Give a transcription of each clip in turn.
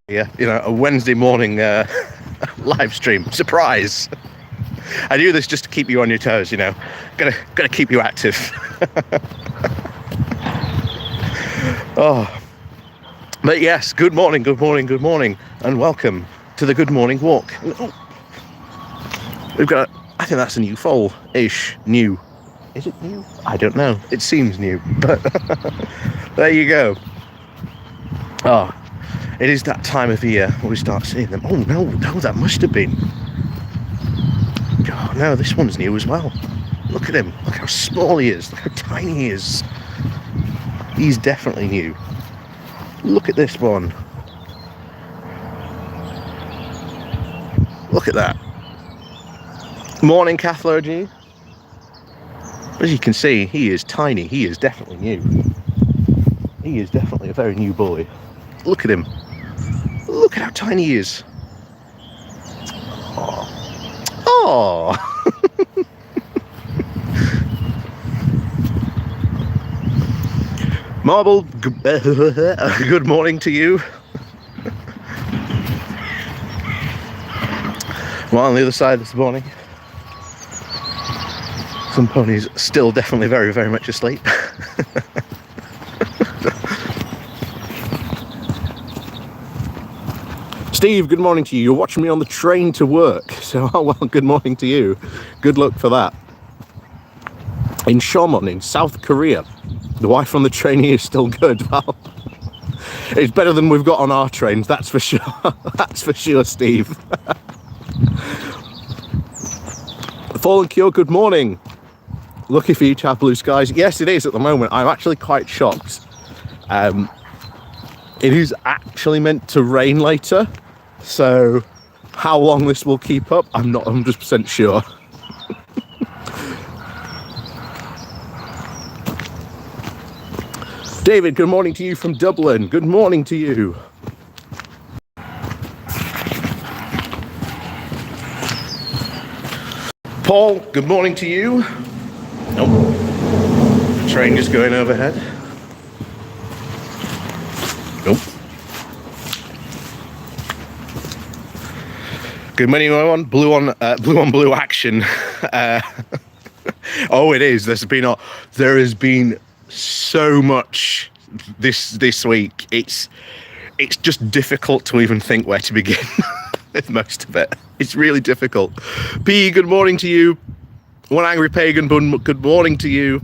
Yeah, a Wednesday morning live stream. Surprise! I do this just to keep you on your toes, Gotta keep you active. Oh, but yes, good morning, and welcome to the Good Morning Walk. We've got, I think that's a new foal-ish, new. Is it new? I don't know. It seems new, but there you go. Oh, it is that time of year when we start seeing them. Oh, no, that must have been. Oh, no, this one's new as well. Look at him. Look how small he is. Look how tiny he is. He's definitely new. Look at this one. Look at that. Morning, Cathlo G. As you can see, he is tiny. He is definitely new. He is definitely a very new boy. Look at him. Look at how tiny he is. Oh. Marble, good morning to you. Well, on the other side this morning, some ponies still definitely very, very much asleep. Steve, good morning to you. You're watching me on the train to work. So, well, good morning to you. Good luck for that. In Shomon, in South Korea, the wife on the trainee is still good. Well, it's better than we've got on our trains, that's for sure. That's for sure, Steve. Fallen Cure, good morning. Lucky for you to have blue skies. Yes, it is at the moment. I'm actually quite shocked. It is actually meant to rain later. So how long this will keep up, I'm not 100% sure. David, good morning to you from Dublin. Good morning to you. Paul, good morning to you. Nope. The train just going overhead. Nope. Good morning, everyone. Blue on blue action. Oh, it is. There has been so much this week. It's just difficult to even think where to begin with most of it. It's really difficult. P, good morning to you. One Angry Pagan, good morning to you.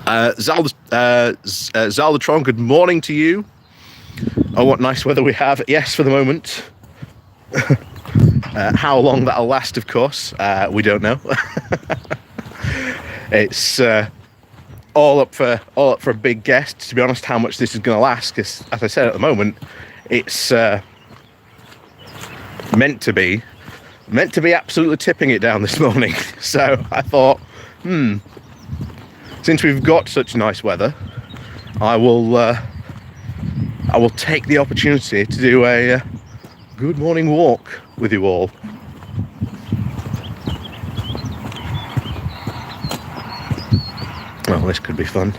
Zaldatron, good morning to you. Oh, what nice weather we have. Yes, for the moment. How long that'll last, of course, we don't know. It's all up for a big guess, to be honest, how much this is going to last, because, as I said, at the moment, it's meant to be absolutely tipping it down this morning. So I thought, since we've got such nice weather, I will take the opportunity to do a good morning walk with you all. Well, this could be fun.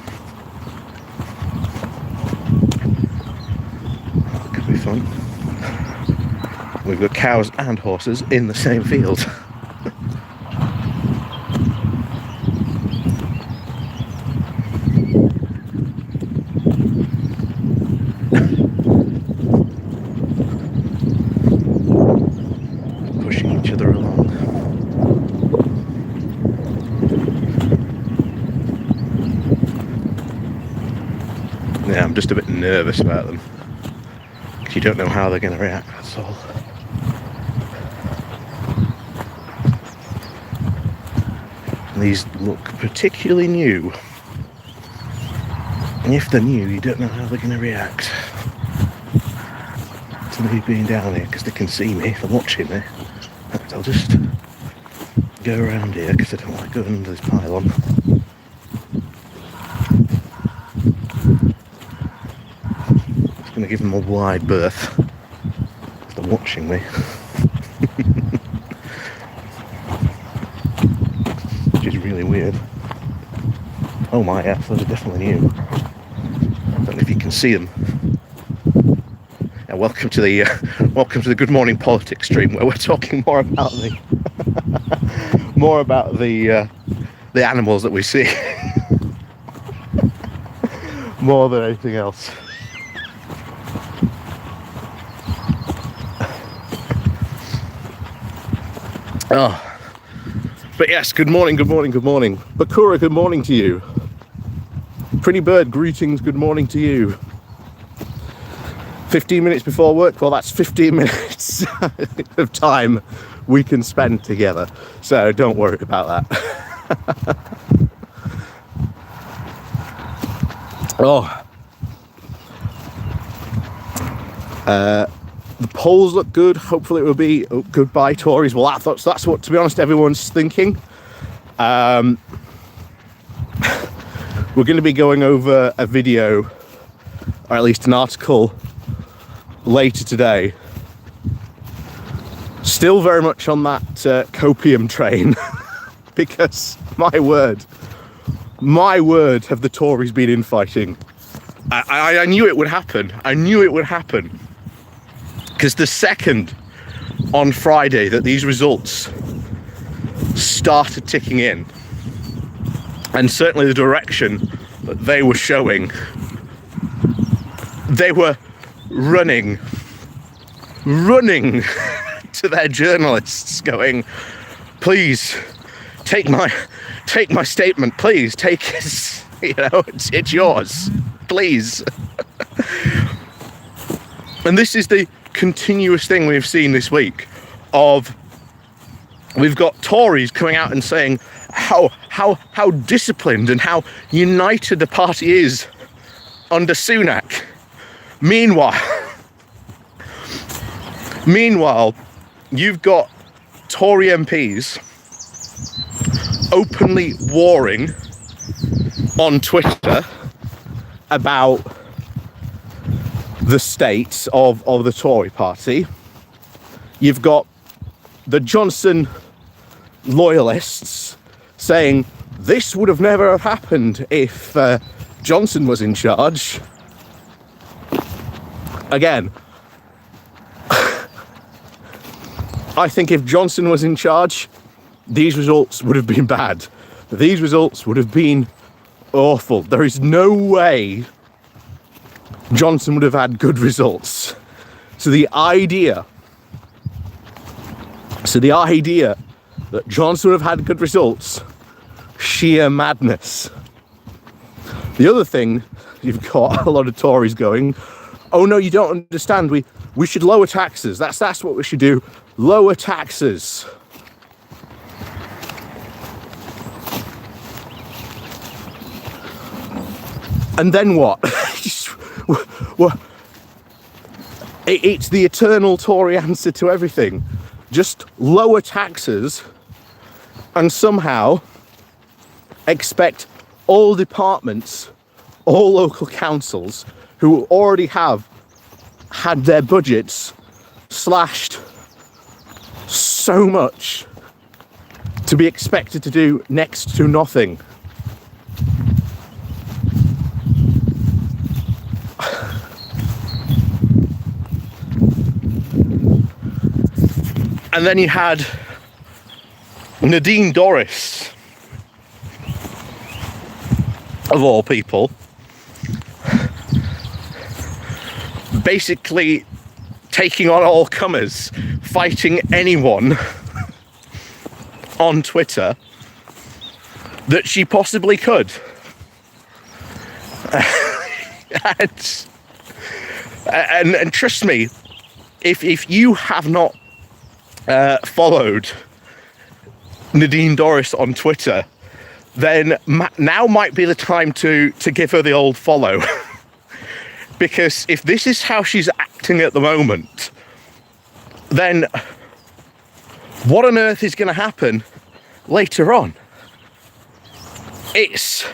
Could be fun. We've got cows and horses in the same field. Pushing each other along. Yeah, I'm just a bit nervous about them, because you don't know how they're going to react, that's all. These look particularly new. And if they're new, you don't know how they're going to react to me being down here, because they can see me if they're watching me. I'll just go around here, because I don't like going under this pylon. Just going to give them a wide berth if they're watching me. Which is really weird. Oh my, yeah, those are definitely new. I don't know if you can see them. Welcome to the Good Morning Politics stream, where we're talking more about the animals that we see, more than anything else. Oh, but yes, good morning. Bakura, good morning to you. Pretty Bird, greetings, good morning to you. 15 minutes before work, well, that's 15 minutes of time we can spend together, so don't worry about that. The polls look good. Hopefully it will be goodbye Tories. Well, that's what, to be honest, everyone's thinking. We're going to be going over a video, or at least an article, later today. Still very much on that copium train, because my word, have the Tories been infighting. I knew it would happen. Because the second on Friday that these results started ticking in, and certainly the direction that they were showing, they were running to their journalists, going, "Please take my statement. Please take it. It's yours. Please." And this is the continuous thing we've seen this week. We've got Tories coming out and saying how disciplined and how united the party is under Sunak. Meanwhile, you've got Tory MPs openly warring on Twitter about the state of the Tory party. You've got the Johnson loyalists saying this would have never have happened if Johnson was in charge. Again, I think if Johnson was in charge, these results would have been bad. These results would have been awful. There is no way Johnson would have had good results. So the idea that Johnson would have had good results, sheer madness. The other thing, you've got a lot of Tories going, "Oh no, you don't understand. We should lower taxes. That's what we should do. Lower taxes." And then what? It's the eternal Tory answer to everything. Just lower taxes and somehow expect all departments, all local councils who already have had their budgets slashed so much to be expected to do next to nothing. And then you had Nadine Dorries, of all people, basically taking on all comers, fighting anyone on Twitter that she possibly could. And trust me, if you have not followed Nadine Dorries on Twitter, then now might be the time to give her the old follow. Because if this is how she's acting at the moment, then what on earth is going to happen later on? It's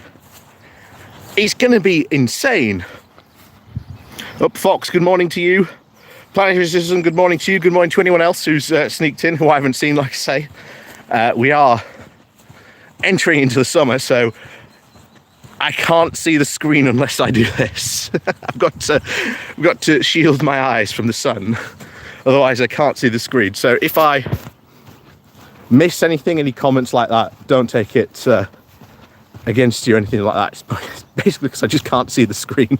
going to be insane. Fox, good morning to you. Planetary Citizen, good morning to you. Good morning to anyone else who's sneaked in, who I haven't seen, like I say. We are entering into the summer, so I can't see the screen unless I do this. I've got to shield my eyes from the sun, otherwise I can't see the screen. So if I miss anything, any comments like that, don't take it against you or anything like that. It's basically because I just can't see the screen.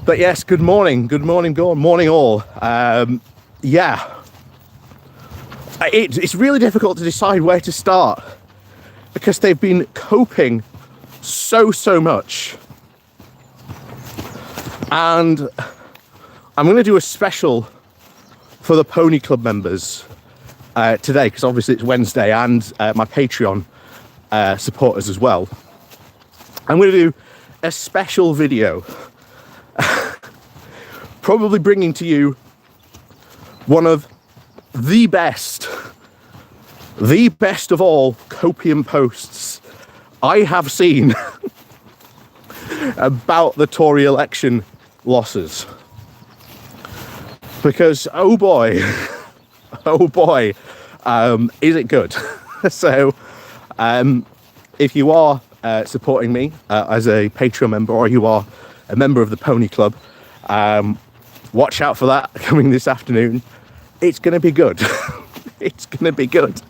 But yes, good morning all. Yeah, it's really difficult to decide where to start because they've been coping so much. And I'm going to do a special for the Pony Club members today, because obviously it's Wednesday, and my Patreon supporters as well. I'm going to do a special video, probably bringing to you one of the best of all copium posts I have seen about the Tory election losses. Because, oh boy, is it good. So, if you are supporting me as a Patreon member, or you are a member of the Pony Club, watch out for that coming this afternoon. It's going to be good. It's going to be good.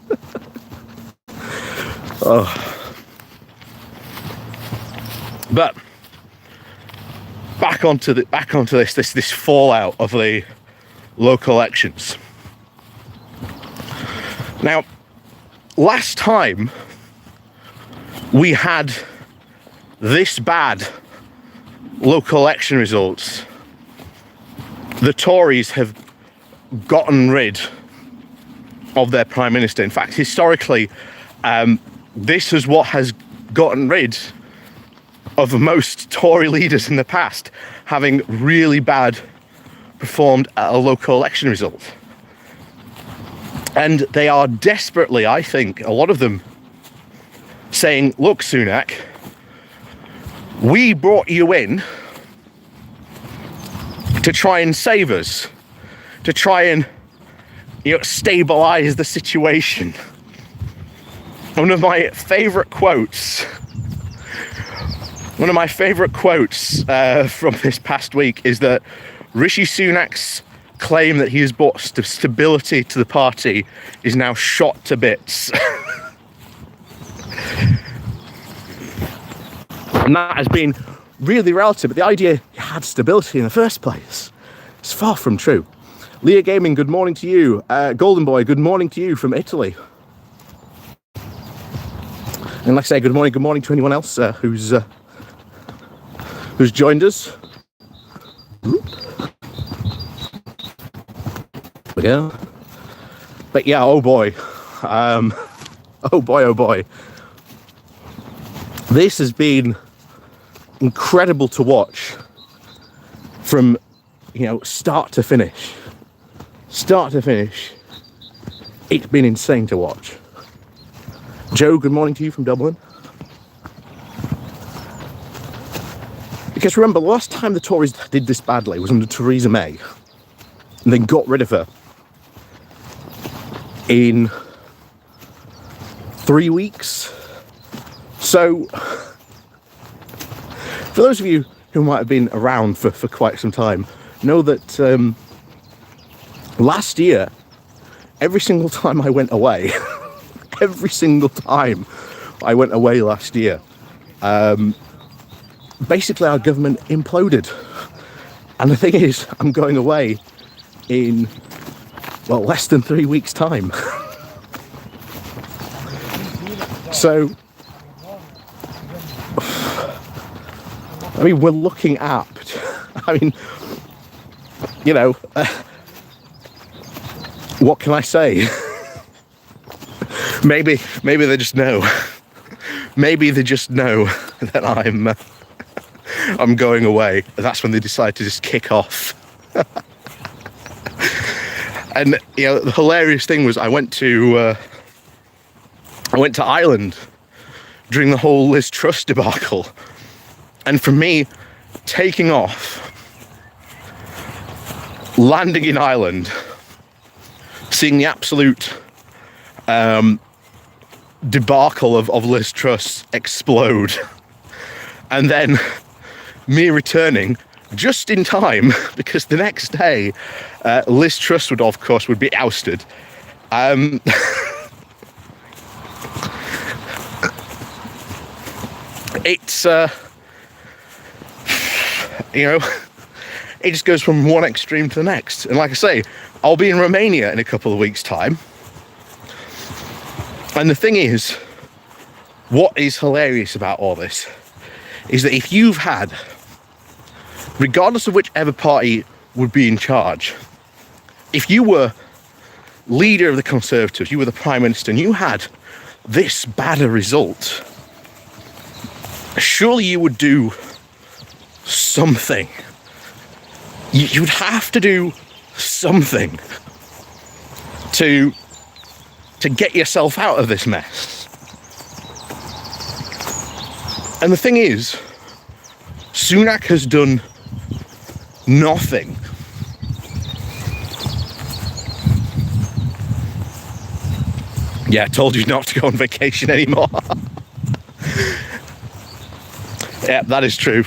Oh. But back onto this fallout of the local elections. Now, last time we had this bad local election results, the Tories have gotten rid of their Prime Minister. In fact, historically, this is what has gotten rid of most Tory leaders in the past, having really bad performed at a local election result. And they are desperately, I think, a lot of them, saying, look, Sunak, we brought you in to try and save us, to try and, stabilize the situation. One of my favorite quotes from this past week is that Rishi Sunak's claim that he has brought stability to the party is now shot to bits. And that has been really relative, but the idea he had stability in the first place is far from true. Leah Gaming, good morning to you. Golden Boy, good morning to you from Italy. And like I say, good morning to anyone else who's joined us. Yeah. But yeah, oh boy. Oh boy. This has been incredible to watch from, start to finish. It's been insane to watch. Joe, good morning to you from Dublin. Because remember, the last time the Tories did this badly was under Theresa May, and then got rid of her in 3 weeks. So, for those of you who might have been around for quite some time, know that last year, every single time I went away, last year, basically our government imploded. And the thing is, I'm going away in, less than 3 weeks' time. So, we're looking at, what can I say? Maybe they just know. Maybe they just know that I'm going away. That's when they decide to just kick off. And the hilarious thing was I went to Ireland during the whole Liz Truss debacle, and for me, taking off, landing in Ireland, seeing the absolute debacle of Liz Truss explode, and then me returning just in time, because the next day Liz Truss would, of course, be ousted. It's it just goes from one extreme to the next. And like I say, I'll be in Romania in a couple of weeks' time. And the thing is, what is hilarious about all this is that if you've had, regardless of whichever party would be in charge, if you were leader of the Conservatives, you were the Prime Minister, and you had this bad a result, surely you would do something. You would have to do something to get yourself out of this mess. And the thing is, Sunak has done nothing. Yeah, I told you not to go on vacation anymore. Yeah, that is true.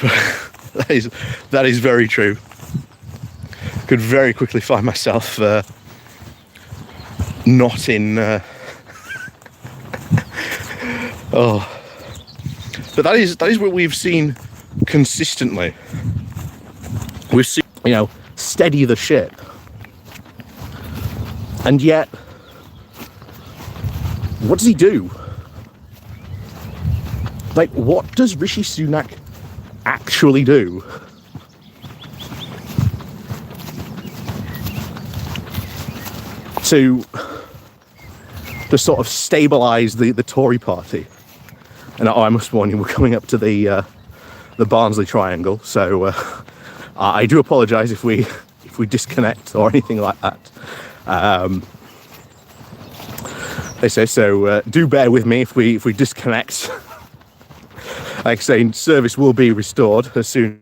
That is very true. Could very quickly find myself not in. Oh, but that is what we've seen consistently. We've seen, steady the ship, and yet, what does he do? Like, what does Rishi Sunak actually do? To sort of stabilise the Tory party. And I must warn you, we're coming up to the Barnsley Triangle, so I do apologise if we disconnect or anything like that. They say so. Do bear with me if we disconnect. Like I say, service will be restored as soon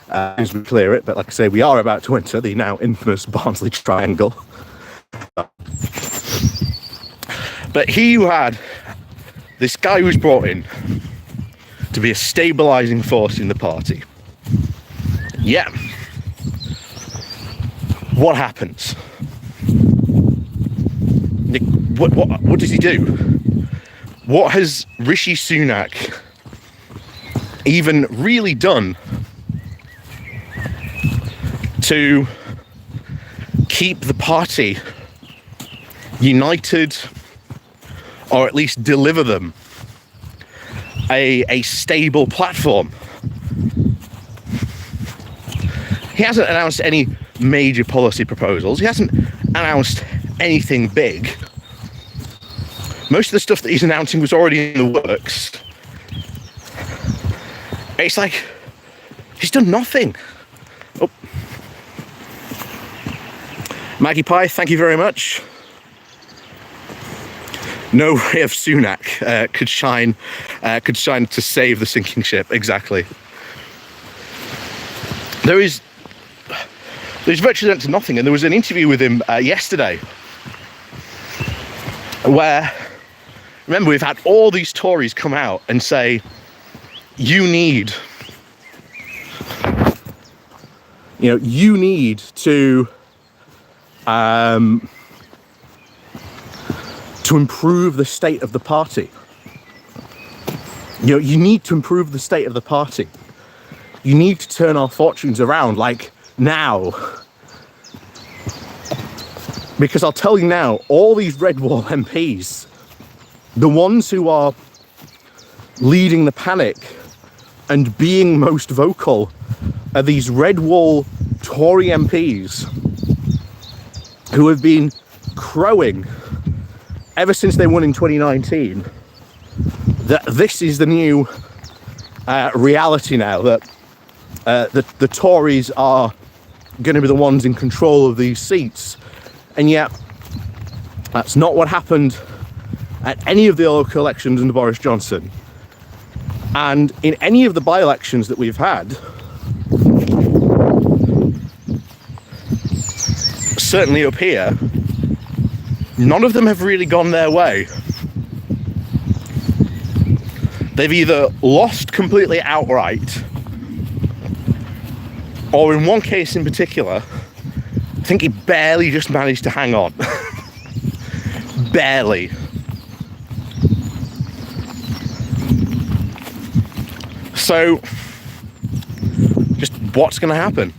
as we clear it. But like I say, we are about to enter the now infamous Barnsley Triangle. But he who had this guy who was brought in to be a stabilising force in the party. Yeah. What happens? What does he do? What has Rishi Sunak even really done to keep the party united, or at least deliver them a stable platform? He hasn't announced any major policy proposals. He hasn't announced anything big. Most of the stuff that he's announcing was already in the works. It's like he's done nothing. Oh. Maggie Pie, thank you very much. No ray of Sunak could shine to save the sinking ship. Exactly. There's virtually next to nothing, and there was an interview with him yesterday where, remember, we've had all these Tories come out and say, you need to improve the state of the party. You need to improve the state of the party. You need to turn our fortunes around, like, now. Because I'll tell you now, all these Red Wall MPs, the ones who are leading the panic and being most vocal, are these Red Wall Tory MPs who have been crowing ever since they won in 2019 that this is the new reality now, that the Tories are going to be the ones in control of these seats. And yet, that's not what happened at any of the local elections under Boris Johnson. And in any of the by-elections that we've had, certainly up here, none of them have really gone their way. they've either lost completely outright, or in one case in particular, I think he barely just managed to hang on. Barely. So, just what's going to happen?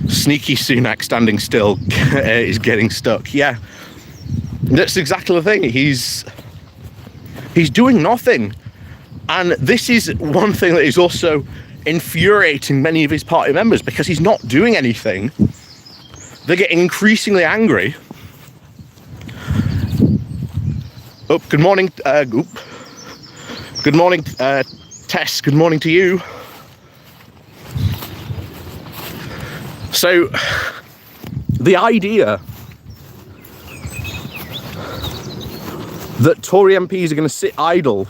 Sneaky Sunak standing still is getting stuck. Yeah, that's exactly the thing. He's doing nothing. And this is one thing that is also infuriating many of his party members, because he's not doing anything. They're getting increasingly angry. Oh, good morning. Good morning, Tess. Good morning to you. So, the idea that Tory MPs are going to sit idle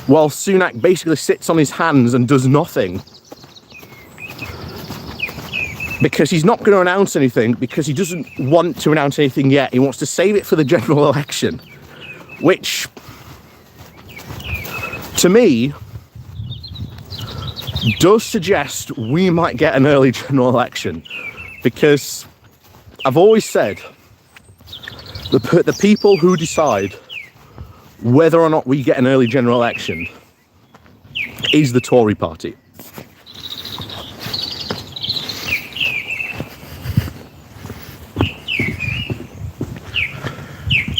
while Sunak basically sits on his hands and does nothing, because he's not going to announce anything, because he doesn't want to announce anything yet. He wants to save it for the general election, which, to me, does suggest we might get an early general election, because I've always said the people who decide whether or not we get an early general election is the Tory party.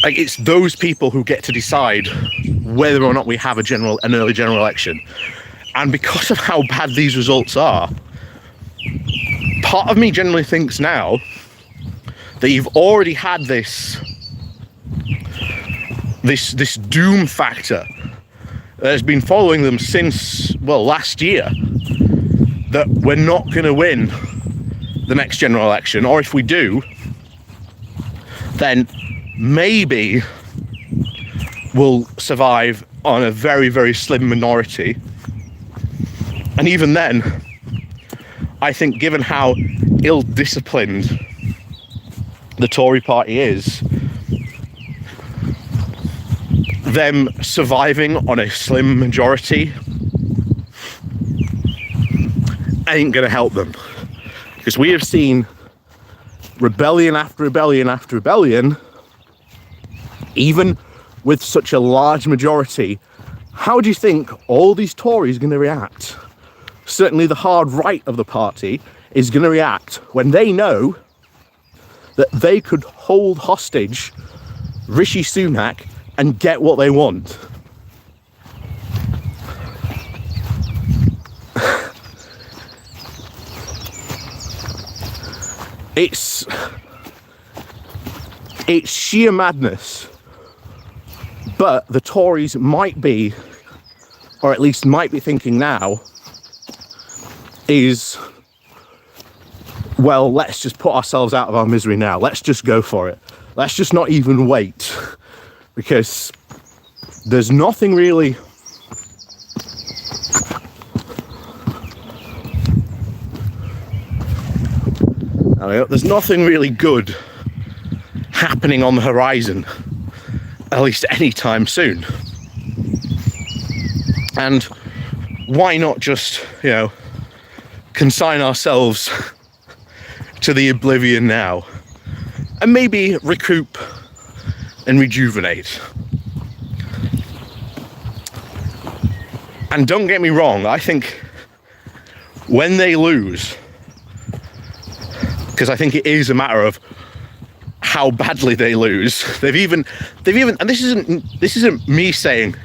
Like, it's those people who get to decide whether or not we have an early general election. And because of how bad these results are, part of me generally thinks now that you've already had this doom factor that has been following them since, well, last year, that we're not going to win the next general election, or if we do, then maybe we'll survive on a very, very slim minority. And even then, I think, given how ill-disciplined the Tory party is, them surviving on a slim majority ain't going to help them. Because we have seen rebellion after rebellion after rebellion, even with such a large majority. How do you think all these Tories are going to react? Certainly the hard right of the party is going to react when they know that they could hold hostage Rishi Sunak and get what they want. It's sheer madness. But the Tories might be, or at least might be thinking now, is, well, let's just put ourselves out of our misery now. Let's just go for it. Let's just not even wait. Because there's nothing really there's nothing really good happening on the horizon, at least anytime soon. And why not just, consign ourselves to the oblivion now and maybe recoup and rejuvenate. And don't get me wrong, I think when they lose, because I think it is a matter of how badly they lose. They've even, and this isn't me saying,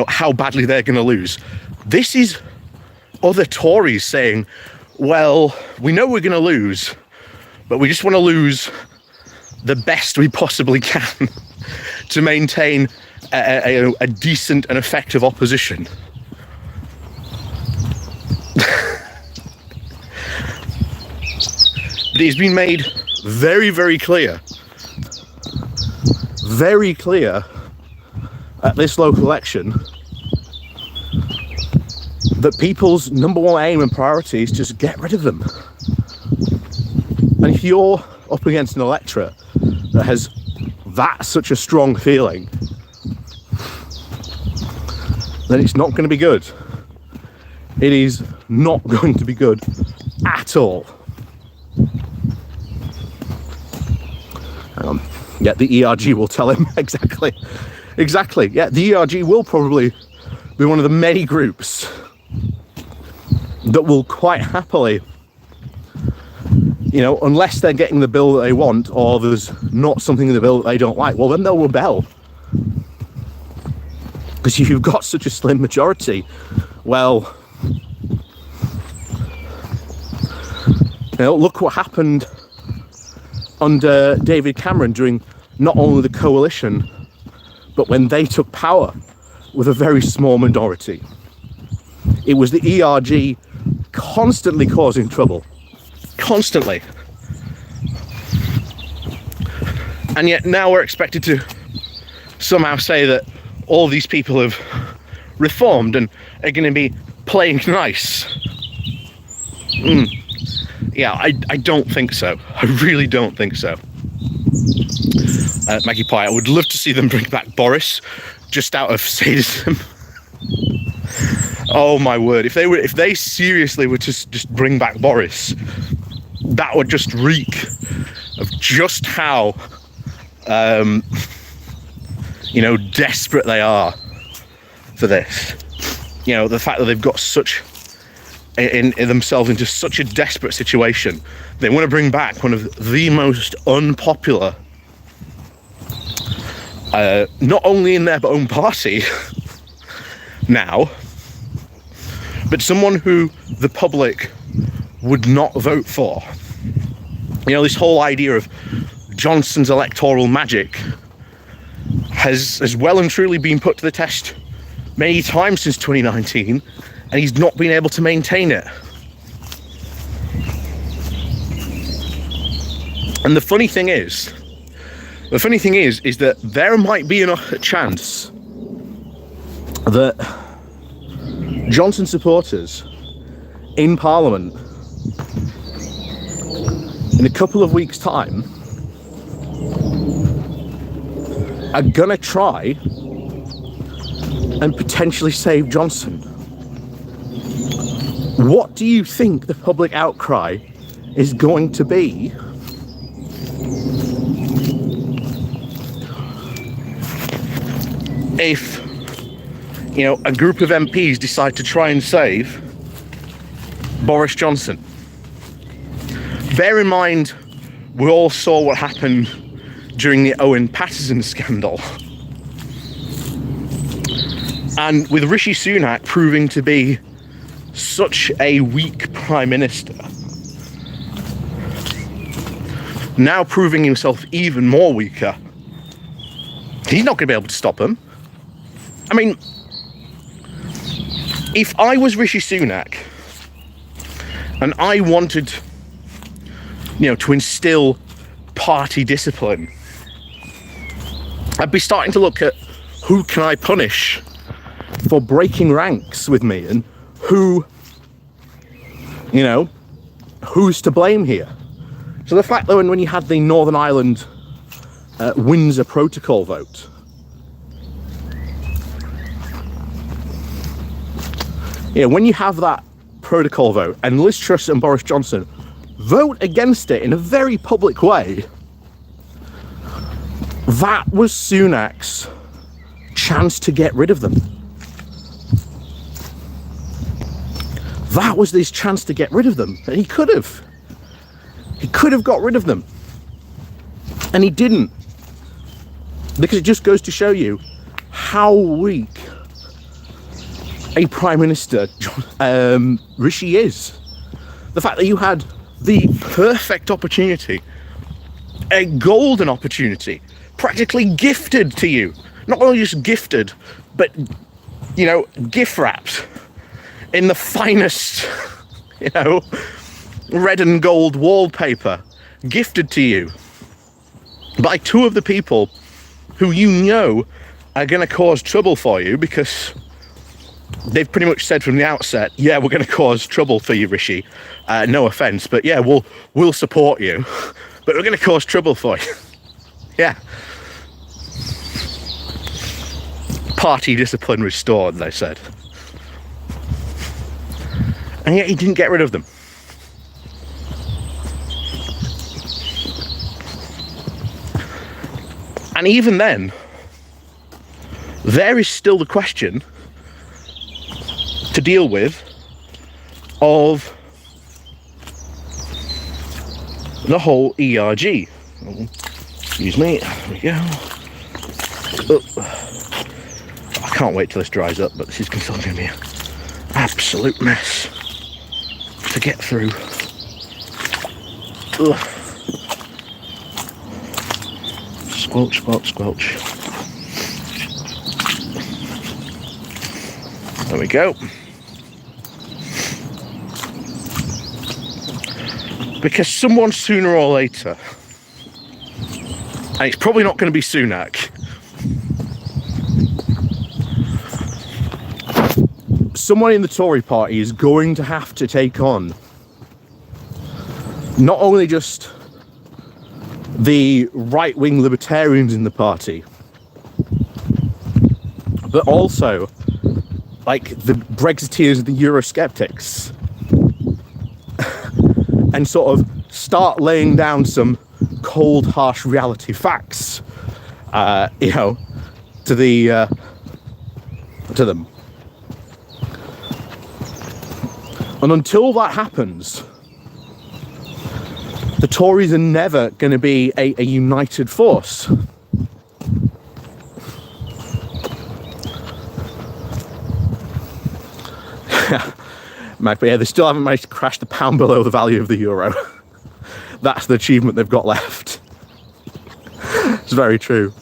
how badly they're going to lose. This is other Tories saying, well, we know we're going to lose, but we just want to lose the best we possibly can to maintain a decent and effective opposition. But it's been made very, very clear at this local election that people's number one aim and priority is just get rid of them. And if you're up against an electorate that has that such a strong feeling, then it's not going to be good. It is not going to be good at all. Yeah, the ERG will tell him exactly. Yeah, the ERG will probably be one of the many groups that will quite happily, unless they're getting the bill that they want, or there's not something in the bill that they don't like, well, then they'll rebel. Because you've got such a slim majority. Well, look what happened under David Cameron during not only the coalition, but when they took power with a very small minority. It was the ERG constantly causing trouble. Constantly. And yet now we're expected to somehow say that all these people have reformed and are going to be playing nice. Yeah, I don't think so. I really don't think so. Maggie Pie, I would love to see them bring back Boris, just out of sadism. Oh my word! If they seriously were to just bring back Boris, that would just reek of just how, desperate they are for this. The fact that they've got such in themselves into such a desperate situation. They want to bring back one of the most unpopular, not only in their own party now, but someone who the public would not vote for. This whole idea of Johnson's electoral magic has well and truly been put to the test many times since 2019, and he's not been able to maintain it. And the funny thing is that there might be a chance that Johnson supporters in Parliament in a couple of weeks' time are gonna try and potentially save Johnson. What do you think the public outcry is going to be if, a group of MPs decide to try and save Boris Johnson? Bear in mind, we all saw what happened during the Owen Paterson scandal. And with Rishi Sunak proving to be such a weak Prime Minister, now proving himself even more weaker, he's not going to be able to stop him. I mean, if I was Rishi Sunak and I wanted, to instill party discipline, I'd be starting to look at who can I punish for breaking ranks with me, and who's to blame here. So the fact that when you had the Northern Ireland Windsor Protocol vote, when you have that protocol vote and Liz Truss and Boris Johnson vote against it in a very public way, that was Sunak's chance to get rid of them. That was his chance to get rid of them. And he could have got rid of them. And he didn't. Because it just goes to show you how weak a Prime Minister Rishi is. The fact that you had the perfect opportunity, a golden opportunity, practically gifted to you. Not only just gifted, but, gift wrapped in the finest, red and gold wallpaper, gifted to you by two of the people who are going to cause trouble for you, because they've pretty much said from the outset, yeah, we're going to cause trouble for you, Rishi. No offence, but yeah, we'll support you, but we're going to cause trouble for you. Yeah. Party discipline restored, they said. And yet he didn't get rid of them. And even then, there is still the question to deal with of the whole ERG. Excuse me, there we go. I can't wait till this dries up, but this is still going to be an absolute mess to get through. Ugh. Squelch, squelch, squelch. There we go. Because someone sooner or later, and it's probably not going to be Sunak, someone in the Tory party is going to have to take on not only just the right-wing libertarians in the party, but also like the Brexiteers and the Eurosceptics, and sort of start laying down some cold, harsh reality facts, you know, to them. And until that happens, the Tories are never going to be a united force. But yeah, they still haven't managed to crash the pound below the value of the euro. That's the achievement they've got left. It's very true.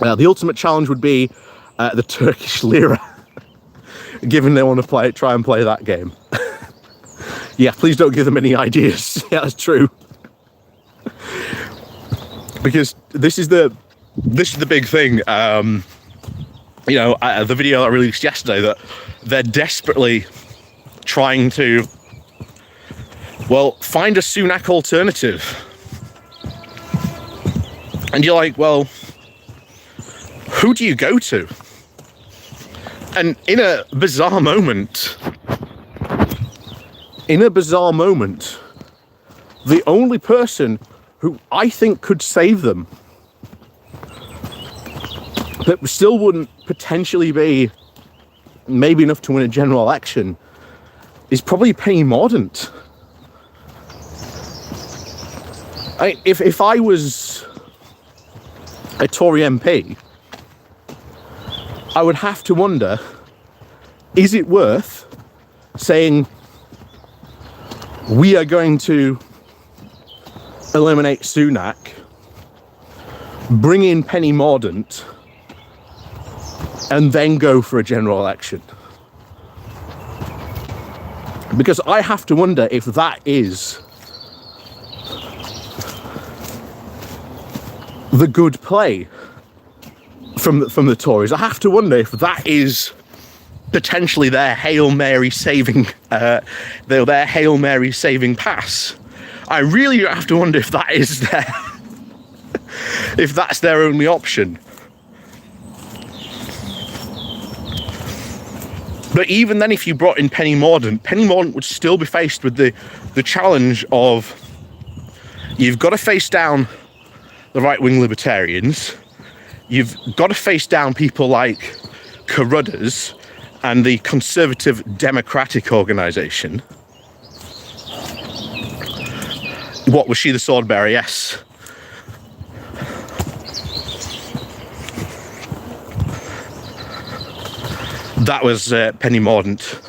The ultimate challenge would be the Turkish lira, given they want to try and play that game. Yeah, please don't give them any ideas. Yeah, that's true. Because this is the big thing. You know, the video I released yesterday, that they're desperately trying to, well, find a Sunak alternative. And you're like, well, who do you go to? And in a bizarre moment, the only person who I think could save them, but still wouldn't potentially be maybe enough to win a general election, is probably Penny Mordaunt. If I was a Tory MP, I would have to wonder, is it worth saying we are going to eliminate Sunak, bring in Penny Mordaunt, and then go for a general election? Because I have to wonder if that is the good play from the Tories. I have to wonder if that is potentially their Hail Mary saving their Hail Mary saving pass. I really have to wonder if that is if that's their only option. But even then, if you brought in Penny Mordaunt would still be faced with the challenge of, you've got to face down the right-wing libertarians, you've got to face down people like Carruthers and the Conservative Democratic Organisation. What, was she the sword bearer? Yes. That was Penny Mordaunt.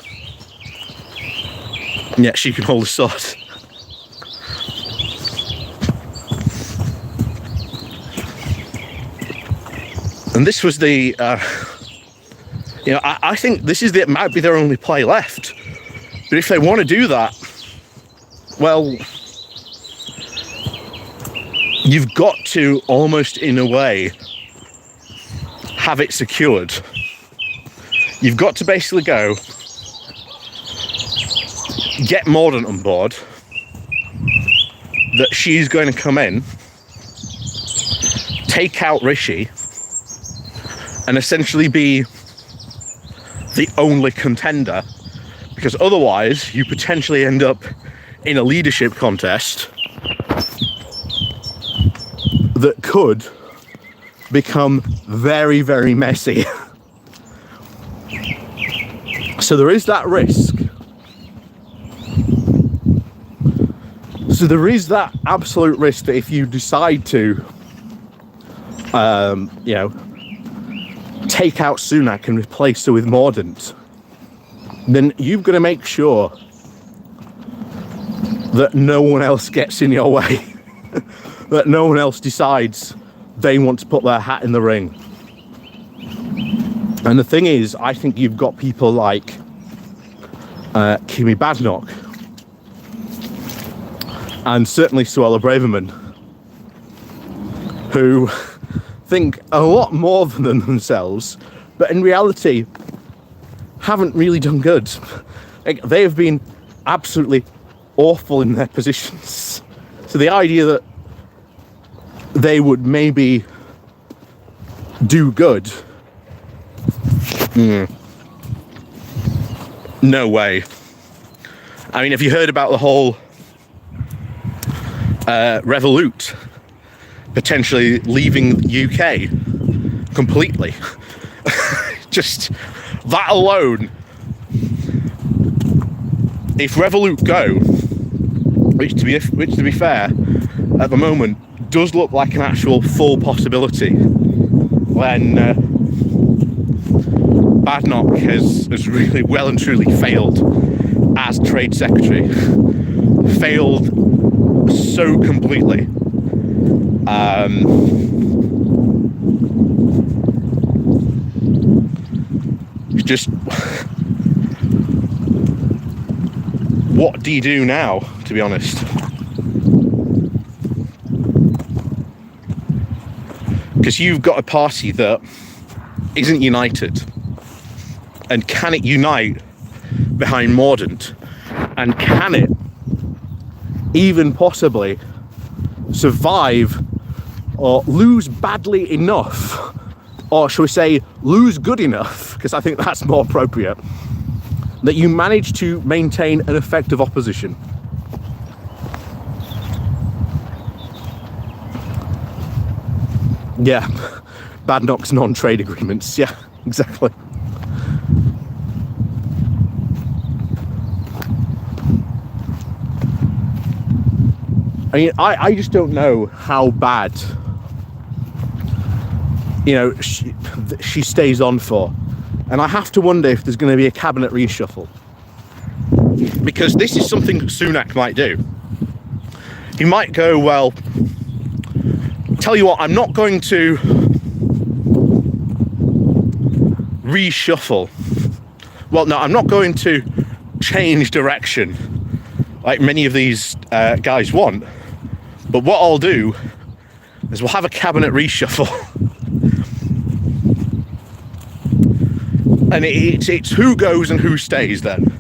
Yeah, she can hold a sword. And this was the, you know, I think this is might be their only play left. But if they want to do that, well, you've got to almost, in a way, have it secured. You've got to basically go, get Mordaunt on board, that she's going to come in take out Rishi and essentially be the only contender, because otherwise you potentially end up in a leadership contest that could become very, very messy. So there is that risk. So there is that absolute risk that if you decide to, you know, take out Sunak and replace her with Mordaunt, then you've got to make sure that no one else gets in your way, that no one else decides they want to put their hat in the ring. And the thing is, I think you've got people like Kimi Badenoch and certainly Suella Braverman, who think a lot more than themselves, but in reality haven't really done good. Like, they have been absolutely awful in their positions. So the idea that they would maybe do good, no way. I mean, have you heard about the whole Revolut potentially leaving the UK completely? Just that alone, if Revolut go, which to be fair, at the moment does look like an actual full possibility, when Badenoch has really well and truly failed as Trade Secretary, failed so completely. It's just, what do you do now, to be honest? Because you've got a party that isn't united, and can it unite behind Mordaunt, and can it even possibly survive or lose badly enough, or shall we say lose good enough, because I think that's more appropriate, that you manage to maintain an effective opposition? Yeah, Badenoch's non-trade agreements. Yeah, exactly. I mean, I just don't know how bad, you know, she stays on for. And I have to wonder if there's going to be a cabinet reshuffle. Because this is something that Sunak might do. He might go, well, tell you what, I'm not going to reshuffle. Well, no, I'm not going to change direction like many of these guys want. But what I'll do is we'll have a cabinet reshuffle. And it's who goes and who stays then.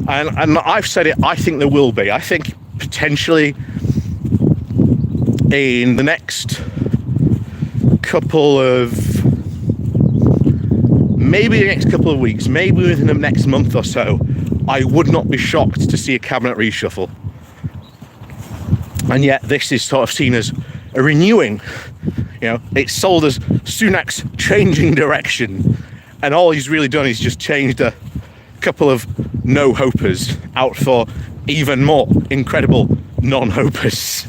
And I've said it, I think there will be. I think potentially in the next couple of, maybe the next couple of weeks, maybe within the next month or so, I would not be shocked to see a cabinet reshuffle. And yet this is sort of seen as a renewing. You know, it's sold as Sunak's changing direction, and all he's really done is just changed a couple of no-hopers out for even more incredible non-hopers.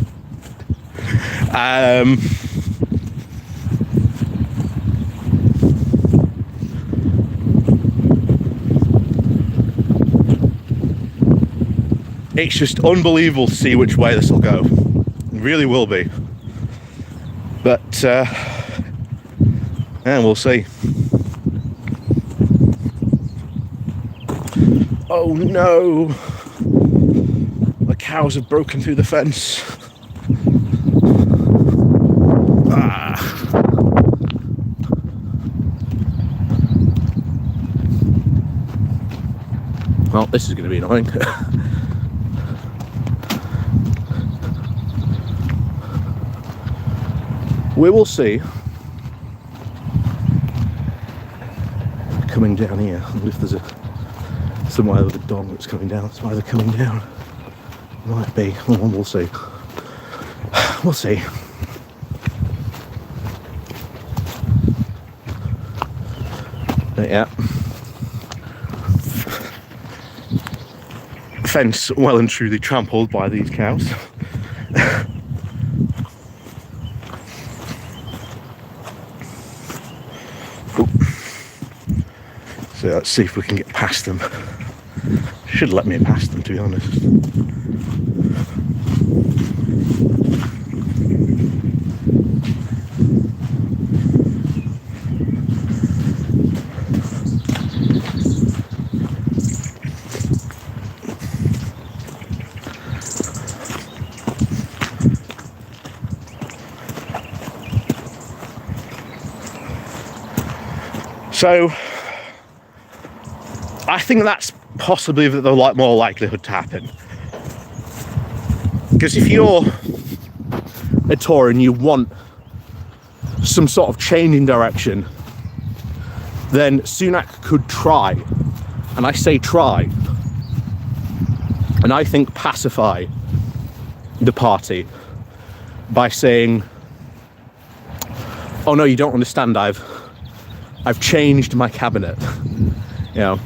It's just unbelievable to see which way this will go. It really will be. But, yeah, we'll see. Oh no! The cows have broken through the fence. Ah. Well, this is going to be annoying. We will see. Coming down here, I wonder if there's somewhere with a dog that's coming down. That's why they're coming down. Might be. Well, we'll see. We'll see. But yeah. Fence well and truly trampled by these cows. So let's see if we can get past them. Should let me past them, to be honest. So I think that's possibly the more likelihood to happen. Because if you're a Tory and you want some sort of change in direction, then Sunak could try, and I say try, and I think pacify the party by saying, oh no, you don't understand, I've changed my cabinet, you know.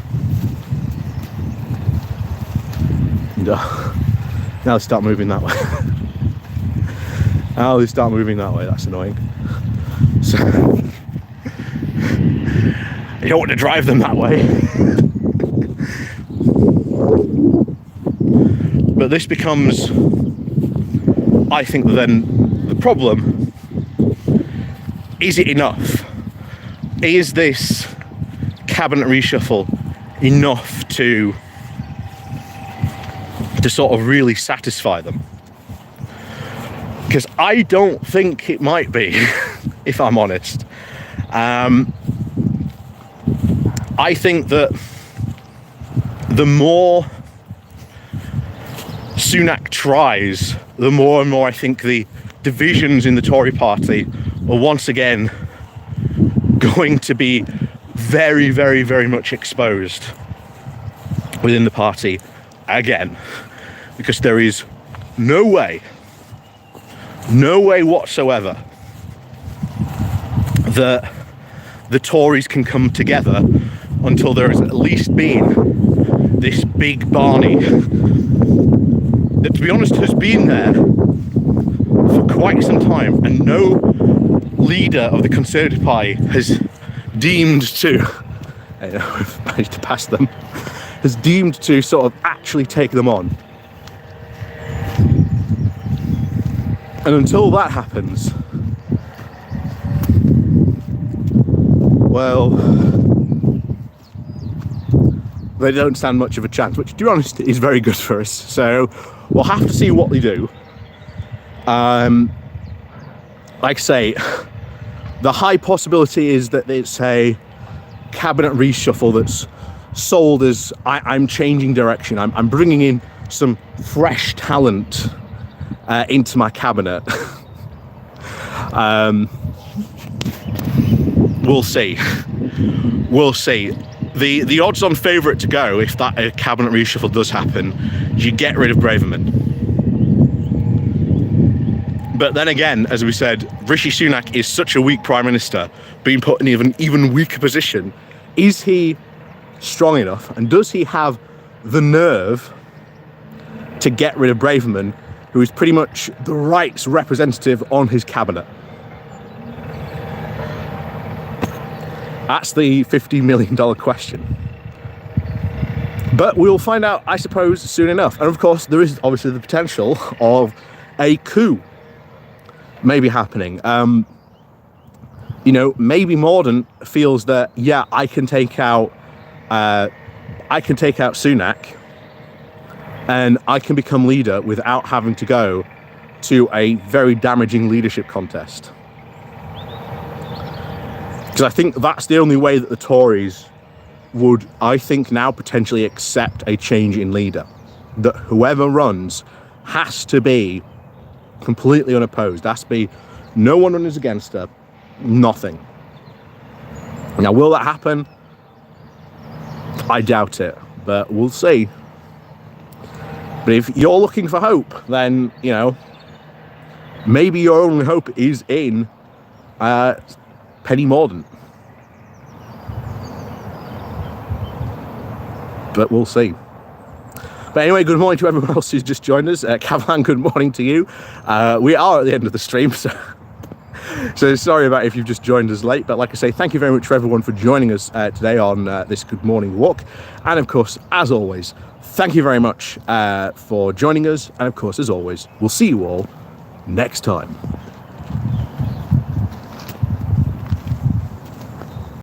And, now they start moving that way. Now they start moving that way, that's annoying. So, you don't want to drive them that way. But this becomes, I think, then the problem. Is it enough? Is this cabinet reshuffle enough to sort of really satisfy them? Because I don't think it might be, if I'm honest. I think that the more Sunak tries, the more and more I think the divisions in the Tory party are once again going to be very, very, very much exposed within the party again, because there is no way whatsoever that the Tories can come together until there has at least been this big Barney that, to be honest, has been there for quite some time, and no leader of the Conservative Party has deemed to, I've managed to pass them, has deemed to sort of actually take them on. And until that happens, well, they don't stand much of a chance, which, to be honest, is very good for us. So we'll have to see what they do. Like I say, the high possibility is that it's a cabinet reshuffle that's sold as I'm changing direction. I'm bringing in some fresh talent into my cabinet. We'll see. We'll see. The odds-on favourite to go, if that cabinet reshuffle does happen, is you get rid of Braverman. But then again, as we said, Rishi Sunak is such a weak Prime Minister, being put in an even weaker position. Is he strong enough, and does he have the nerve to get rid of Braverman, who is pretty much the right's representative on his cabinet? That's the $50 million question. But we'll find out, I suppose, soon enough. And of course, there is obviously the potential of a coup maybe happening. You know, maybe Morden feels that, yeah, I can take out Sunak, and I can become leader without having to go to a very damaging leadership contest. Because I think that's the only way that the Tories would, I think, now potentially accept a change in leader. That whoever runs has to be completely unopposed, has to be No one is against her. Nothing. Now, will that happen? I doubt it, but we'll see. But if you're looking for hope, then, you know, maybe your only hope is in Penny Mordaunt. But we'll see. But anyway, good morning to everyone else who's just joined us. Cavan, good morning to you. We are at the end of the stream, so sorry about if you've just joined us late. But like I say, thank you very much for everyone for joining us today on this Good Morning Walk. And of course, as always, thank you very much for joining us. And of course, as always, we'll see you all next time.